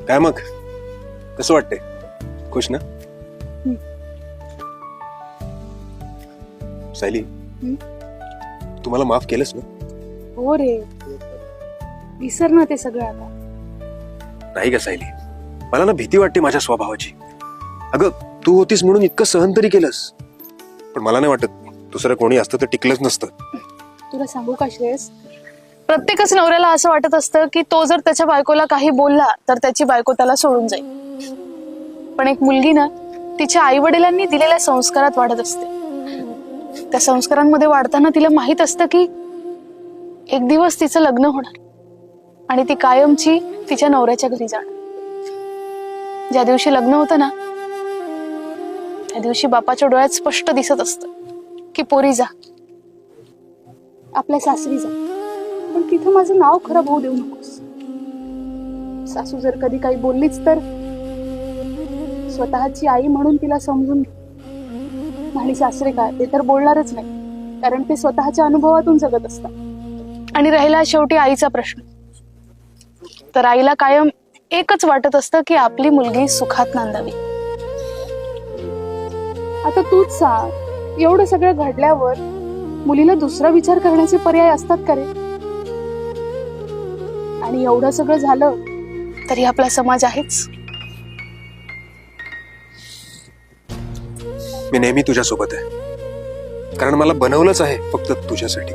काय मग कसं वाटतंय? खुश ना? सायली, तुम्हाला माफ केलंस ना? हो रे, विसर ना ते सगळं आता. नाही का सायली, मला ना भीती वाटते माझ्या स्वभावाची. अगं तू होतीस म्हणून इतकं सहन तरी केलंस, पण मला नाही वाटत दुसरं कोणी असतं तर टिकलंच नसतं. तुला सांगू का श्रेयस, प्रत्येकच नवऱ्याला असं वाटत असतं की तो जर त्याच्या बायकोला काही बोलला तर त्याची बायको त्याला सोडून जाईल. पण एक मुलगी ना तिच्या आई वडिलांनी दिलेल्या संस्कारात वाढत असते. त्या संस्कारांमध्ये वाढताना तिला माहित असतं की एक दिवस तिचं लग्न होणार आणि ती कायमची तिच्या नवऱ्याच्या घरी जाणार. ज्या दिवशी लग्न होतं ना त्या दिवशी बापाच्या डोळ्यात स्पष्ट दिसत असतं की पोरी जा, आपल्या सासरी जा, पण तिथं माझं नाव खराब होऊ देऊ नकोस. सासू जर कधी काही बोललीच तर स्वतःची आई म्हणून तिला समजून घे. आणि सासरे काय, ते तर बोलणारच नाही, कारण ते स्वतःच्या अनुभवातून जगत असतात. आणि राहिला शेवटी आईचा प्रश्न, तर आईला कायम एकच वाटत असतं की आपली मुलगी सुखात नांदावी. आता तूच सांग, एवढं सगळं घडल्यावर मुलीला दुसरा विचार करण्याचे पर्याय असतात का रे? आणि एवढं सगळं झालं तरी आपला समाज आहेच. मी नेहमी तुझ्या सोबत आहे, कारण मला बनवलंच आहे फक्त तुझ्यासाठी.